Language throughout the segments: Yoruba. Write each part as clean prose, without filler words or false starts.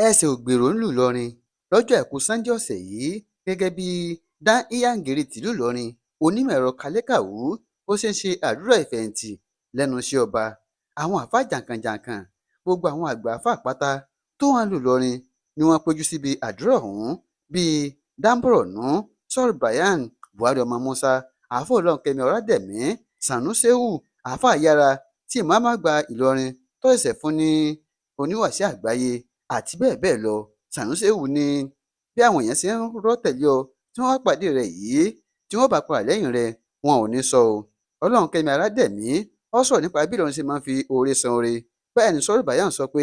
ẹsẹ̀ ògbèrò ńlù ìlọrin lọ́jọ́ àìkú sannde ọ̀sẹ̀ yìí gẹ́gẹ́ bí Dan Iyangiri tìlú ìlọrin onímọ̀ ẹ̀rọ Kalẹ́kàwú bó ṣe ń ṣe àdúrà ìfẹ̀yìntì lẹ́nu iṣẹ́ ọba. Àwọn àáfàá jàǹkànjàǹkàn gbogbo àwọn àgbà àáfàá pátá tó wà nílùú ìlọrin ni wọ́n péjú síbi àdúrà ọ̀hún bíi Dáńbọ̀rọ̀nú, Sọ́ọ̀lù Bryan, Buhari ọmọ Musa, àáfàá Ọlọ́runkẹ́mi Ọ̀rádẹ̀mí, Sànúséhù, àáfàá Yára tí ìmáàmù àgbà ìlọrin tó ṣẹ̀ṣẹ̀ fún ní oníwàásí àgbáyé àti bẹ́ẹ̀ bẹ́ẹ̀ lọ. Sànúséhù ní bí àwọn èèyàn ṣe ń rọ́ tẹ̀lé ọ tí wọ́n wá pàdé rẹ̀ yìí tí wọ́n bá padà lẹ́yìn rẹ̀ wọn ò ní sọ o. Ọlọ́runkẹ́mi Ọ̀rádẹ̀mí ó sọ̀rọ̀ nípa bí Ìlọrin ṣe máa ń fi oore san oore. Bẹ́ẹ̀ ni Sọ́ọ̀lù Bryan sọ pé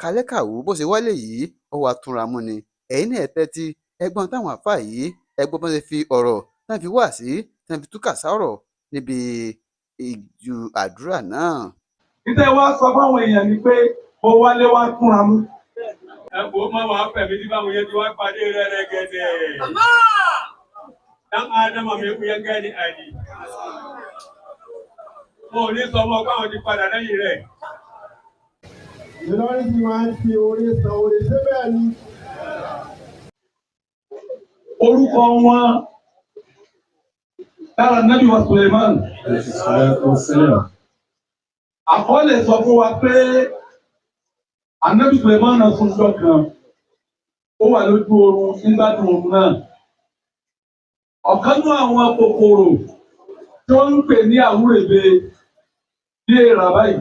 Kalẹ́kàwú bó ṣe wálé yìí ó wá túnra mú ni. Ẹ̀yin náà ẹ tẹ́tí ẹgbọ́n táwọn àáfàá yìí ẹgbọ́n bọ́n ṣe fi ọ̀rọ̀ tán fi wá sí tán fi túkà sárọ̀ níbi ìjù àdúrà náà. Ìtẹ́ wá sọ fáwọn èèyàn ni pé mo wálé wá túnra mú. Ẹ kò mọ wàá fẹ̀mí tí báwọn yẹn ti wá pàdé rẹ̀ rẹ̀gẹ̀dẹ̀. Dan Ádámù mi kú yẹn gẹ́ni àìní. Mo ò ní sọ ọmọ báwọn ti padà lẹ́yìn rẹ̀. Ìlọrin ti máa ń fi oore san oore síbẹ̀ ni. Orúkọ wọn lára Nábì wa Suleiman. Àkọọ́lẹ̀ sọ fún wa pé Ànábì Suleiman náà sùn jọ kan. Ó wà lójú oorun nígbàdùn oorun náà. Ọ̀kan nínú àwọn kòkòrò tí wọ́n ń pè ní àwúrèbe bí èèrà báyìí.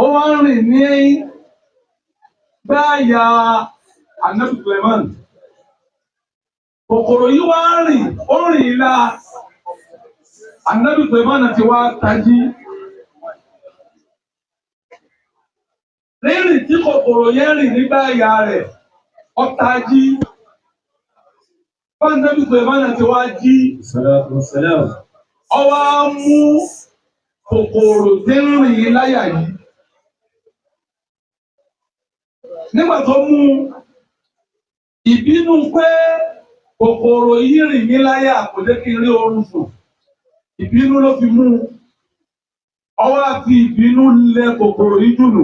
Ó wá ń rìn ní gbáàyà Ànábì Suleiman. Kòkòrò yìí wá ń rìn, ó rìn ilá. Ànábì Suleiman ti wá tají. Rírìn tí kòkòrò yẹn rìn ní gbáàyà rẹ̀, ó tají. Bá Ànábì Suleiman ti wá jí. Ó wá mú kòkòrò tí ń rìn láyà yìí. Nígbà tó mú ìbínú pé kòkòrò yìí rìn mí láyà kò jẹ́ kí n rí oorun sùn. Ìbínú ló fi mú. Ó wá fi ìbínú lé kòkòrò yìí dùnù.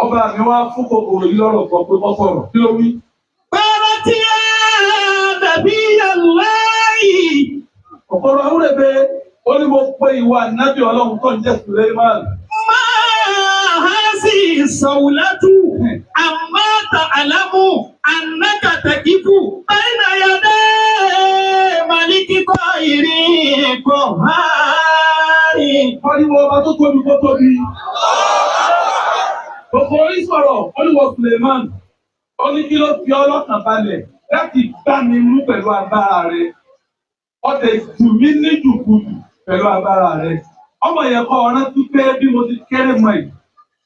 Ọba mi wá fún kòkòrò yìí lọ́rọ̀ sọ pé kó sọ̀rọ̀. Kí ló wí? Bẹ́ẹ̀rẹ̀ tí ẹ dàbí ẹ̀láì. Kòkòrò àwúrèbe ó ní mo pe ìwà Ànábì Ọlọ́run tó ń jẹ́ Suleiman. Hasi sawlatu amma ta'lamu annaka taqifu baina yaday maliki qairi qahari. Pariwo ọba tó tóbi kó tóbi. Kòkòrò yìí sọ̀rọ̀ ó ní wọ Suleiman. Ó ní kí ló fi ọlọ́kàn balẹ̀ láti gbá mi mú pẹ̀lú agbára rẹ̀. Ọdẹ jù mí ní jùkújù pẹ̀lú agbára rẹ̀. Ọmọ yẹn kọ́ ọ rántí pé bí mo ti kéré mọ́ yìí.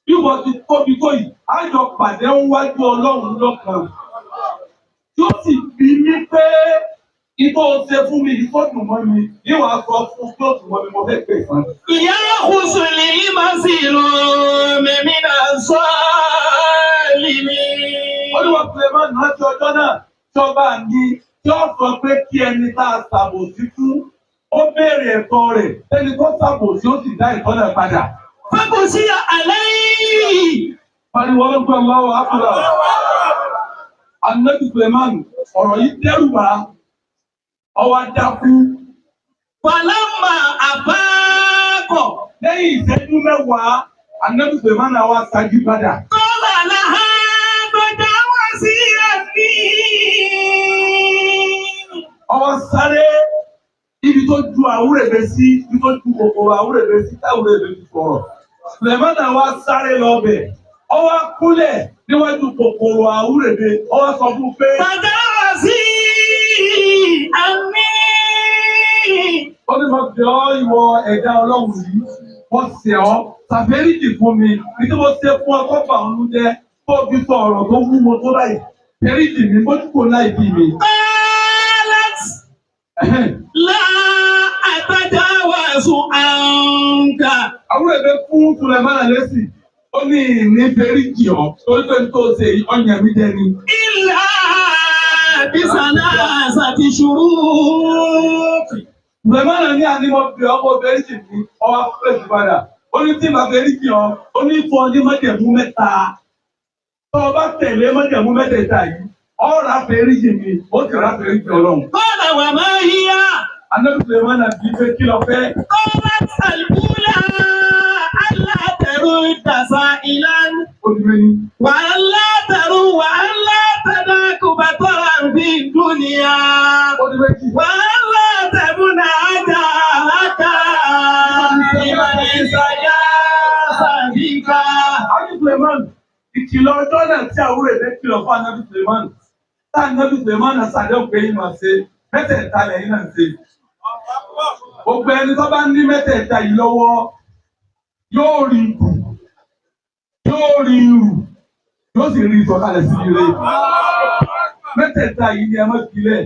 Bí wọ́n ti tóbi tó yìí, á jọ pàdé ń wájú Ọlọ́run lọ́kàn. Yóò sì bí mi pé ìtọ́ ṣe fún mi, ìtọ́ dùn mọ́ mi, yíwà sọ fún tó dùn mọ́ mi, mo fẹ́ pè fún. Ìyá kùsùn lè yí máa sì lọ mẹ́mí náà sọ́ọ̀lì mi. Ó ní wọ́n pè máa náà tí ọjọ́ náà tí ọba ní tí ó sọ pé kí ẹni tá a ṣàbòsí fún ó béèrè ẹ̀tọ́ rẹ̀, ẹni tó ṣàbòsí ó sì dá ẹ̀tọ́ náà padà. Fábòsí àlẹ́ yìí. Pariwo ló gbọ́ lọ́wọ́ àpùlà. Ànábì Suleiman ọ̀rọ̀ yìí dẹ́rù bá ọwọ́ dákú. Fàlámà àbáàbọ̀. Lẹ́yìn ìṣẹ́jú mẹ́wàá, Ànábì Suleiman náà wá tají padà. Kọ́lá làhá gbọ́dá wá sí ẹ̀mí. Ọwọ́ sáré ibi tó ju àwúrèbe sí, ibi tó ju kòkòrò àwúrèbe sí, táwúrèbe ti sọ̀rọ̀. Suleiman náà wá sáré lọ bẹ̀. Ọwọ́ kúlẹ̀ níwájú kòkòrò àwúrèbe. Ọwọ́ sọ fún pé. Gbọ́dá wá sí ẹ̀mí. Ó ní mo fi ọ́ ìwọ ẹ̀dá Ọlọ́run yìí. Wọ́n ṣe ọ́ ṣàfẹ́rìjì fún mi. Nítorí mo ṣe fún ọ tó bà ọ́nú jẹ́ tó fi sọ ọ̀rọ̀ tó wúwo tó báyìí. Fẹ́rìjì mi mójúkò láì bí mi. Lá àtàjáwàsù àǹkà. Àwúrèbe fún Suleiman lésì. Ó ní ní fẹ́rìjì ọ́ torí pé tó ṣe ọ̀yàn mi jẹ ni. Ìlà bísàlá àti ṣùrù. Suleiman ní ànímọ̀ bí ọkọ̀ fẹ́rìjì mi ọwọ́ fẹ́rìjì padà. Ó ní tí màá fẹ́rìjì ọ́, ó ní fún ọ ní májẹ̀mú mẹ́ta. tó o bá tẹ̀lé májẹ̀mú mẹ́tẹ̀ẹ̀ta yìí ọ̀rọ̀ àfẹ́ríjì mi ó ti rà àfẹ́ríjì ọlọ́run. Kọ́lá wà máa yíyá. Ànábì Sùlẹ̀mánà bí pé kí lọ fẹ́. Kọ́lá àlùkùlà alátẹ̀rù dàsá ìlànà. Ó ti mẹ́ni. Wà á látẹ̀rù wà á látẹ̀dá kùbàtọ́ra bí dúnìyà. Ó ti mẹ́ni. Wà á látẹ̀rù náà jà lákà. Ìbàdí ìsàjà sàdíkà. Ànábì Sùlẹ̀mánà ìkìlọ̀ ọjọ́ náà tí àwúrò èdè kìlọ̀ fún Ànábì Sùlẹ̀mánà. Tá Ànábì Sùlẹ̀mánà sàdéhùn pé yín máa ṣe mẹ́tẹ̀ẹ̀ta lẹ́yìn náà ṣe. Gbogbo ẹni tó bá ní mẹ́tẹ̀ẹ̀ta yìí lọ́wọ́ yóò rí ikú, yóò rí irú, yóò sì rí ìsọ̀kalẹ̀ sí ire. Mẹ́tẹ̀ẹ̀ta yìí ni ẹ má kílẹ̀.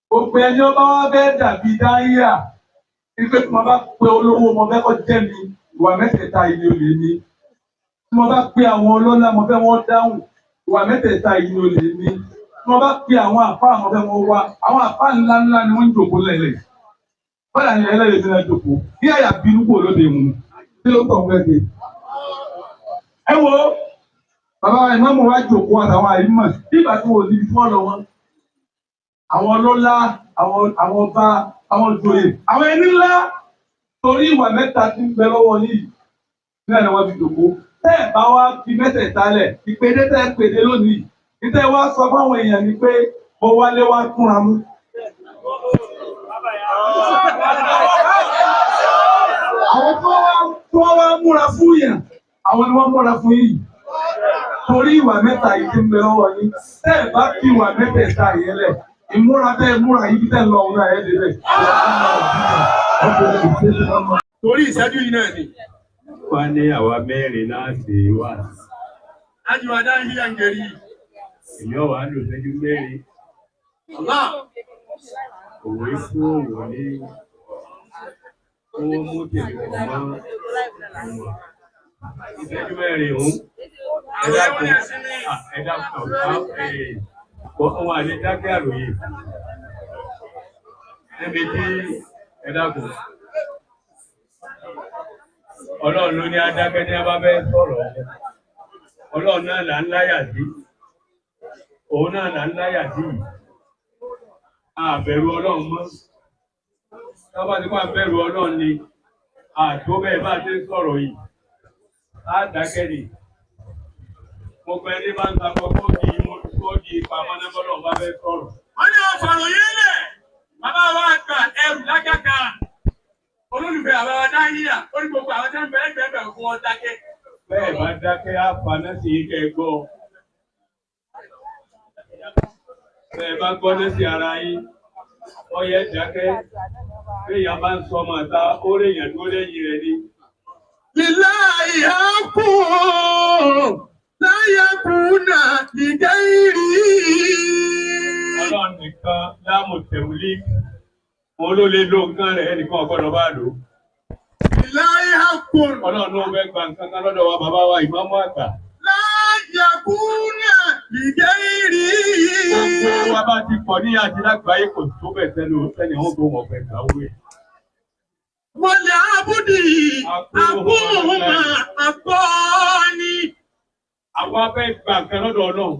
Gbogbo ẹni ọba wa bẹ́ẹ̀ dàbí dáhìá. Ipe tí mo bá pe olówó mo fẹ́ kọ́ jẹ́ mi, ìwà mẹ́tẹ̀ẹ̀ta yìí ni olè ní. Tí mo bá pe àwọn ọlọ́lá mo fẹ́ wọ́n dáhùn, ìwà mẹ́tẹ̀ẹ̀ta yìí ni olè ní. Tí mo bá pe àwọn àfáà mo fẹ́ wọ́n wá, àwọn àfáà ńláńlá ni wọ́n ń jòkó lẹ̀lẹ̀. Bọ́lá ni ẹlẹ́rìí ti náà jòkó. Bí àyà bínú kò lóde mu, kí ló tọ̀ wẹ́ẹ́ de? Ẹ wo bàbá ìmáàmù wa jòkó àtàwọn àyímọ̀ nígbà tí wọ́n ò níbi tí wọ́n lọ wọn. Àwọn ọlọ́lá, àwọn ọba, àwọn ìjòyè, àwọn ẹni ńlá torí ìwà mẹ́ta tí ń bẹ lọ́wọ́ yìí nílẹ̀ ni wọ́n fi jòkó. Tẹ́ ẹ̀ bá wá fi mẹ́tẹ̀ẹ̀ta lẹ̀, ìpèdè tẹ́ ẹ pèdè lónìí. Ìtẹ́ wá sọ fáwọn èèyàn ni pé mo wálé wá túnra mú. Àwọn tó wá múra fún yàn, àwọn ni wọ́n múra fún yìí. Torí ìwà mẹ́ta yìí ti ń bẹ lọ́wọ́ yìí. Tẹ́ ẹ̀ bá fi ìwà mẹ́tẹ̀ẹ̀ta yẹn lẹ̀, ìmúra tẹ́ múra yìí tẹ́ lọ ọ̀run ẹ̀ délẹ̀. Torí ìṣẹ́jú yìí náà ni. Wá ní àwa mẹ́rin láti wà. Ájúwádá ń yíyá ń gẹ̀rí. Èmi ọ̀wá lò lẹ́jú mẹ́rin. Òwe fún òwò ní ó mú tèmi pọ̀ mọ́ ìṣẹ́jú mẹ́rin òun. Ẹ̀dá kan wà ní dákẹ́ àròyé. Níbi tí ẹ̀dá kan. Ọlọ́run ló ní adákẹ́ ní abá fẹ́ sọ̀rọ̀. Ọlọ́run náà là ń láyà sí. Òun náà là ń láyà sí. Àbẹ̀rù Ọlọ́run mọ́. Tọ́bá ti wá bẹ̀rù Ọlọ́run ni àtó bẹ́ẹ̀ bá ti ń sọ̀rọ̀ yìí. Á dákẹ́ ni. Mo pẹ́ ní bá ń sapọ̀ kó di ìpamọ́ náà bọ́lọ̀ bá fẹ́ sọ̀rọ̀. Wọ́n ní ọ̀fọ̀rọ̀ yẹ́lẹ̀. Bàbá wa gbà ẹrù lágàkà. Olólùfẹ́ àwọn adáyíyà, ó ní gbogbo àwọn tẹ́ ń bẹ̀rẹ̀ bẹ̀rẹ̀ fún wọn dákẹ́. Bẹ́ẹ̀ bá dákẹ́ á paná sí ike gbọ́. Bẹ́ẹ̀ bá gbọ́ná sí ara yín, ó yẹ dákẹ́. Béèyàn bá ń sọ ọmọ àta, ó réyàn tó lẹ́yìn rẹ̀ ni. Lílá ìhà kú láyé kú náà nìjẹ́ ìrì. Ọlọ́run nìkan láàmú tẹ̀wúlì. Wọ́n ló lè lo nǹkan rẹ̀ ẹnìkan ọ̀gbọ́dọ̀ bá lò. Láyé àkùn. Ọlọ́run ló fẹ́ gba nǹkan kan lọ́dọ̀ wa bàbá wa ìmáàmù àgbà. Láyé àkúnà ìjẹ́ ìrì. Gbogbo wa bá ti pọ̀ ní àti lágbàáyé kò tó bẹ̀ sẹ́nu sẹ́ni àwọn tó wọ̀ pẹ̀ gbà wé. Wọ́n lè ábúdì àkóhùnmá àkọ́ni. Àwa fẹ́ gba nǹkan lọ́dọ̀ Ọlọ́run.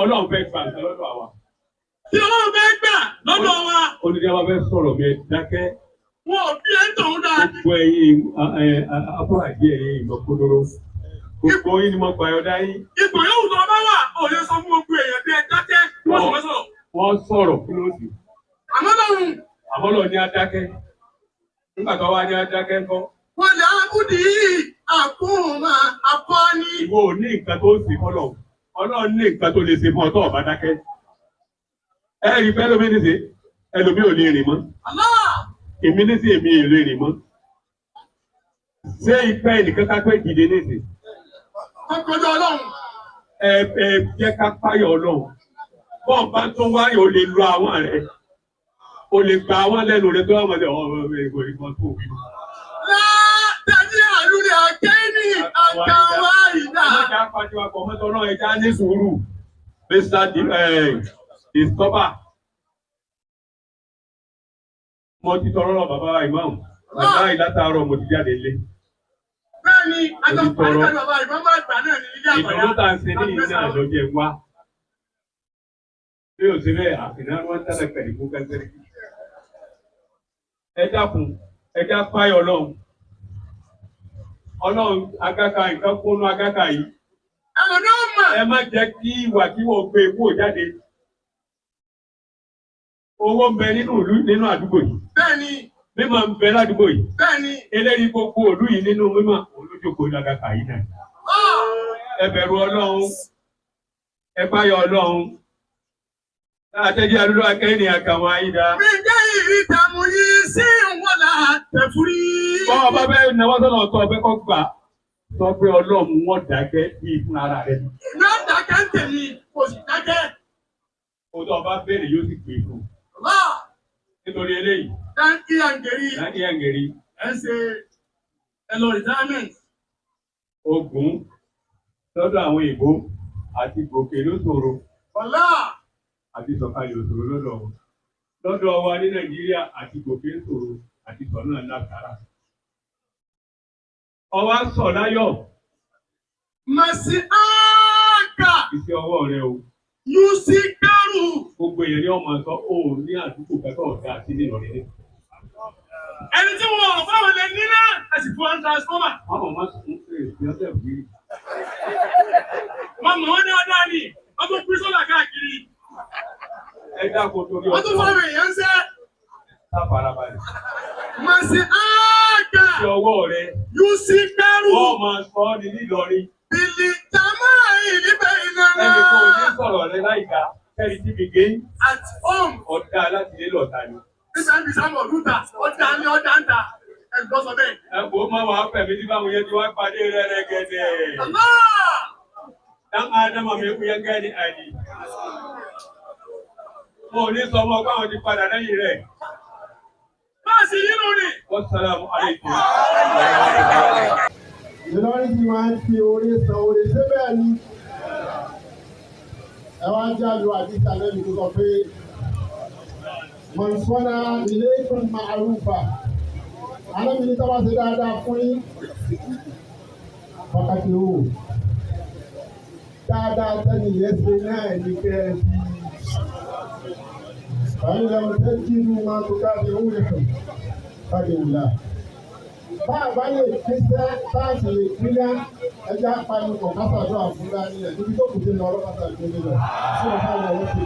Ọlọ́run fẹ́ gba nǹkan lọ́dọ̀ àwa. Tí ó fẹ́ gbà lọ́dọ̀ wa. Olùdí àwọn fẹ́ sọ̀rọ̀ mi dákẹ́. Wọ́n bí ẹ̀ ń tọ̀hún dáa. Gbogbo ẹ̀yin afọ́àdí ẹ̀yin ìmọ̀kúndóró. Gbogbo yín ni mo gbà yọ̀dá yín. Ipò yóò tó ọba wà, ò lè sọ fún gbogbo èèyàn bí ẹ dákẹ́. Wọ́n sọ̀rọ̀ kí ló sì. Àmọ́lọ́run ní adákẹ́. Nígbà tó wá ní adákẹ́ ńkọ́. Wọ́n lè ábúdì àkóhùnmá àkọ́ni. Ìwọ ò ní nǹkan tó sì fọ́lọ̀. Ọlọ́run ní nǹkan tó lè ṣe fún ọ tó ọba dákẹ́. Ẹ̀rí fẹ́ lómi ní sí, ẹlòmí ò lè rìn mọ́. Èmi ní sí èmi èrè rìn mọ́. Ṣé ìpẹ́ ẹnìkan ká pé dìde ní sí? Ọkọ̀jọ́ Ọlọ́run. Ẹ jẹ́ ká páyọ̀ Ọlọ́run. Bọ́ọ̀ bá tó wáyé o lè lo àwọn rẹ̀. O lè gba àwọn lẹ́nu rẹ̀ tó wà mọ́lẹ̀ ọ̀rọ̀ ìgbòrìkan tó wí. Látàrí àlúrẹ̀ àkẹ́ni àkàwà ìdá. Ọlọ́jà pàṣẹ wa pọ̀ mọ́tò náà ẹja ní sùúrù. Mr. Discover. Mo ti tọrọ lọ bàbá ìmáàmù. Bàbá ìlátàárọ̀ mo ti jáde lé. Bẹ́ẹ̀ni, àjọ pàdé bàbá ìbọn bá gbà náà ní ilé àgbàyà. Ìdúró tá à ń ṣe ní ìlú náà ló jẹ wá. Bí o ti bẹ́ẹ̀ àfihàn wọn tẹ́lẹ̀ pẹ̀lú fún kẹ́kẹ́rẹ́. Ẹ dákun, ẹ já páyọ̀ Ọlọ́run. Ọlọ́run agáka nǹkan kúnnú agáka yìí. Ẹ má jẹ́ kí ìwà kí wọ́n gbé epo jáde. Owó ń bẹ nínú ìlú nínú àdúgbò yìí. Bẹ́ẹ̀ni. Mímọ̀ ń bẹ ládùúgbò yìí. Bẹ́ẹ̀ni. Eléyìí gbogbo ìlú yìí nínú mímọ̀ olójókòó lágàkà yìí náà. Ẹ bẹ̀rù Ọlọ́run. Ẹ páyọ̀ Ọlọ́run. Àtẹ̀jẹ́ àdúrà akẹ́yìn àkàwọn àyídá. Mi jẹ́ ìrìtàmù yìí sí ìwọ̀lá tẹ̀fúrí. Bọ́ọ̀ bá bẹ́ẹ̀ náwó sọ́nà ọ̀tọ̀ ọ̀bẹ kọ́ gbà. Sọ pé Ọlọ́run wọn dákẹ́ bíi fún ara rẹ̀. Náà dákẹ́ ń tèmi, kò sì dákẹ́. Òótọ́ ọba béèrè yóò sì pè fún. Nítorí eléyìí. Dáńkì àǹgẹ̀rí. Dáńkì àǹgẹ̀rí. Ẹ ṣe ẹlọ retirement. Ogun lọ́dọ̀ àwọn ìbò àti gòkè ló ṣòro. Ọ̀la. Àti sọ̀kalẹ̀ òṣòro lọ́dọ̀ wọn. Lọ́dọ̀ wa ní Nàìjíríà àti gòkè ń ṣòro àti sọ̀ náà lágbára. Ọwá sọ̀ láyọ̀. Màsí áàkà. Iṣẹ́ ọwọ́ rẹ o. Yusi Garu. Gbogbo èèyàn ní ọmọ ẹ̀kọ́ ò ní àdúgbò kẹ́kọ̀ọ́ ọ̀gá sí ní ìrọ̀lẹ́ ní. Ẹni tí wọn ò fáwọn lè ní náà, ẹ sì fún wọn transformer. Wọ́n mọ̀ wọ́n sùn pé ìfìyànjẹ́ ìwé. Wọ́n mọ̀ wọ́n ní ọdá ni, wọ́n tún pín sọ́là káàkiri. Ẹ dákun torí Wọ́n tún fáwọn èèyàn ń sẹ́. Sáfarabalẹ̀. Màsí áàkà. Iṣẹ́ ọwọ́ rẹ. Yusi Garu. Wọ́n máa sọ ọ́ ní nílọrin. Bìlì jàmá ìlíbẹ̀ ìnáná. Ẹni tó ní sọ̀rọ̀ rẹ láìka, kẹ́rì tí mi gé. At home. Ọ̀dà láti lé lọ́ta ni. Nígbà tí sábà lùtà, ọjà ní ọjà ń ta. Ẹ gbọ́ sọ bẹ́ẹ̀. Ẹ kò máa wà pẹ̀lú tí báwo yẹn ti wá pàdé rẹ̀ rẹ̀ gẹ̀dẹ̀. Dan Ádámà mi kú yẹn gẹ́ni àyè. Mo ní sọ ọmọ báwọn ti padà lẹ́yìn rẹ̀. Báàsì nínú ni. Wassalamu alaikum. Ìlọrin ti máa ń fi orí san orí síbẹ̀ ni. Ẹ wá jáde àdìsá lẹ́nu tó sọ pé mọ̀nsọ́nà ilé ìfún màálùfà. Alábìnrin tó bá ṣe dáadáa fún yín. Wákàtí o. Dáadáa sẹ́ni yẹn ṣe náà ní kẹ́ẹ̀sì. Báyìí lẹ́nu tẹ́jú inú máa tó káàdì owó ẹ̀fọ́. Báyìí wùlá. Bá a bá lè fi sẹ́ báàsì lè pínlẹ̀ ẹjẹ́ apanupọ̀ kásàdó àfúndá nílẹ̀ níbi tó kù sí lọ ọlọ́pàá tàbí nílẹ̀. Ṣé o bá lọ wọ́n ti